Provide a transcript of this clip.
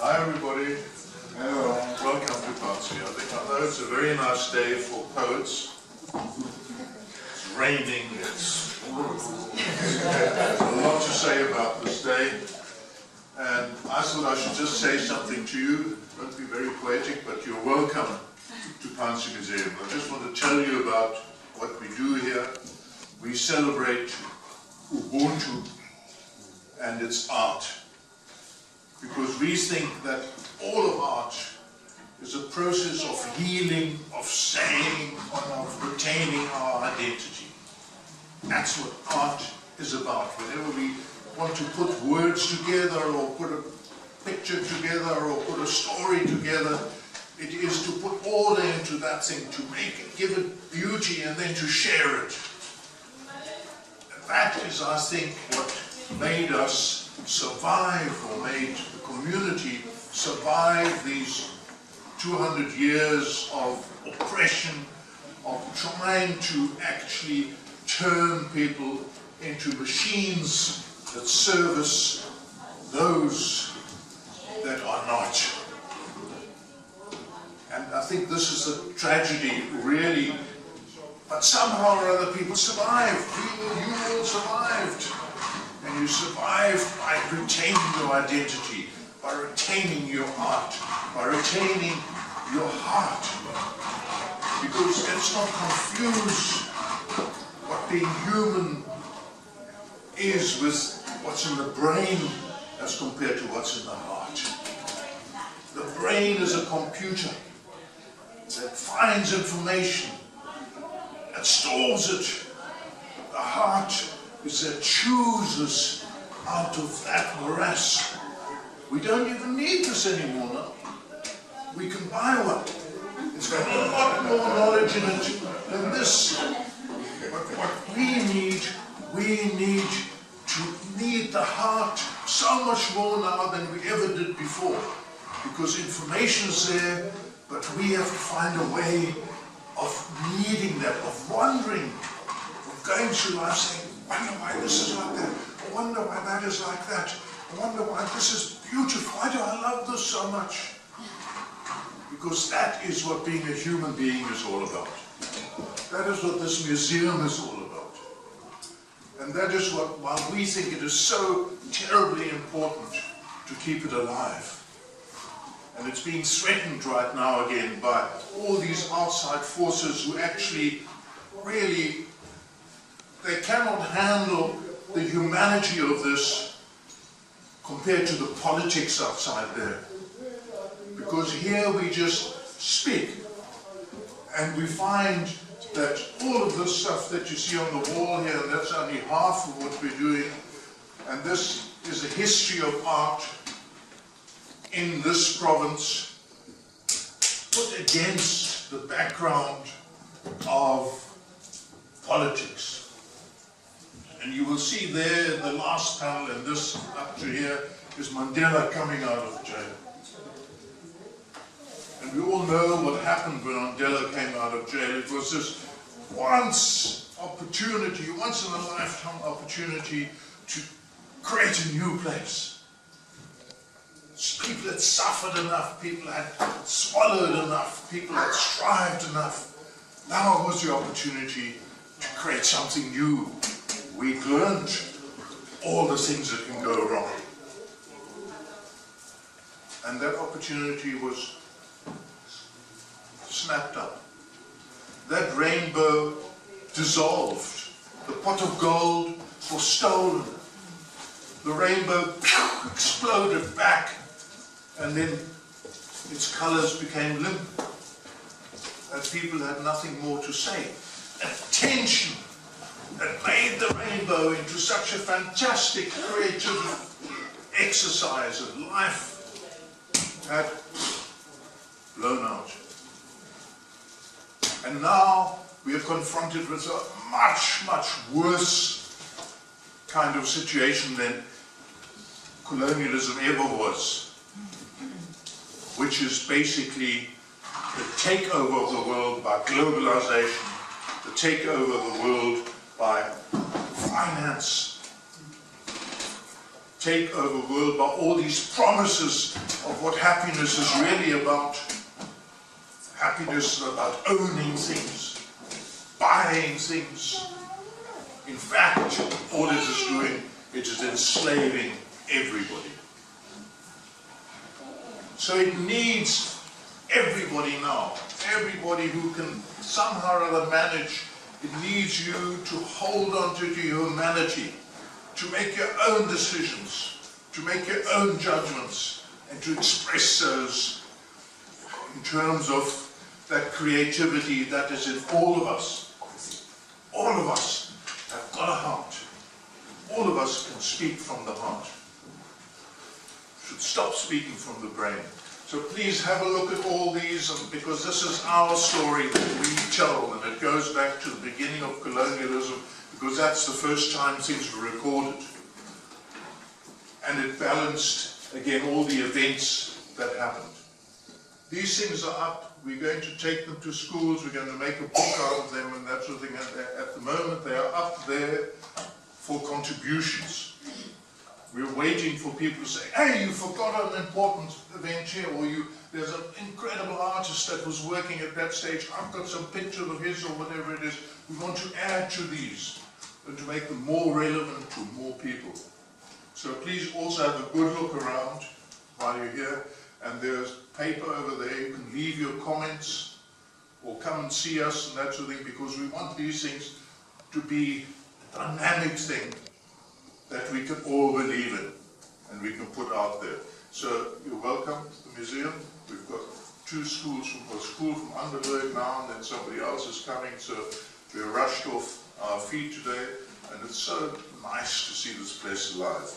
Hi everybody. Hello. Welcome to Phansi. I know it's a very nice day for poets. It's raining, there's a lot to say about this day. And I thought I should just say something to you. It won't be very poetic, but you're welcome to Phansi Museum. I just want to tell you about what we do here. We celebrate Ubuntu and its art, because we think that all of art is a process of healing, of saying, and of retaining our identity. That's what art is about. Whenever we want to put words together, or put a picture together, or put a story together, it is to put order into that thing, to make it, give it beauty, and then to share it. And that is, I think, what made us survive, or made the community survive these 200 years of oppression, of trying to actually turn people into machines that service those that are not. And I think this is a tragedy, really. But somehow or other people survived. You all survived. And you survived by retaining your identity, by retaining your art, by retaining your heart. Because let's not confuse what being human is with what's in the brain as compared to what's in the heart. The brain is a computer that finds information and stores it. The heart is that chooses out of that morass. We don't even need this anymore now. We can buy one. It's got a lot more knowledge in it than this. But what we need the heart so much more now than we ever did before. Because information is there, but we have to find a way of needing that, of wondering, of going through life saying, I wonder why this is like that, I wonder why that is like that, I wonder why this is beautiful, why do I love this so much? Because that is what being a human being is all about. That is what this museum is all about. And that is why we think it is so terribly important to keep it alive. And it's being threatened right now again by all these outside forces who actually really, they cannot handle the humanity of this compared to the politics outside there. Because here we just speak, and we find that all of this stuff that you see on the wall here, and that's only half of what we're doing, and this is a history of art in this province, put against the background of politics. And you will see there, the last panel, and this up to here, is Mandela coming out of jail. And we all know what happened when Mandela came out of jail. It was this once in a lifetime opportunity to create a new place. People had suffered enough, people had swallowed enough, people had strived enough. Now was the opportunity to create something new. We'd learned all the things that can go wrong. And that opportunity was snapped up. That rainbow dissolved. The pot of gold was stolen. The rainbow exploded back, and then its colors became limp, and people had nothing more to say. That tension that made the rainbow into such a fantastic creative exercise of life had blown out. And now we are confronted with a much, much worse kind of situation than colonialism ever was, which is basically the takeover of the world by globalization, the takeover of the world by finance, takeover world by all these promises of what happiness is really about. Happiness is about owning things, buying things. In fact, all it is doing, it is enslaving everybody. So it needs everybody now, everybody who can somehow or other manage. It needs you to hold on to your humanity, to make your own decisions, to make your own judgments, and to express those in terms of that creativity that is in all of us. All of us have got a heart. All of us can speak from the heart. Should stop speaking from the brain. So please have a look at all these, because this is our story that we tell, and it goes back to the beginning of colonialism, because that's the first time things were recorded. And it balanced, again, all the events that happened. These things are up. We're going to take them to schools. We're going to make a book out of them and that sort of thing. At the moment, they are up there for contributions. We're waiting for people to say, hey, you forgot an important event here, or there's an incredible artist that was working at that stage. I've got some picture of his, or whatever it is. We want to add to these and to make them more relevant to more people. So please also have a good look around while you're here. And there's paper over there. You can leave your comments or come and see us and that sort of thing, because we want these things to be a dynamic thing that we can all believe in and we can put out there. So you're welcome to the museum. We've got two schools, a school from Underberg now, and then somebody else is coming. So we're rushed off our feet today, and it's so nice to see this place alive.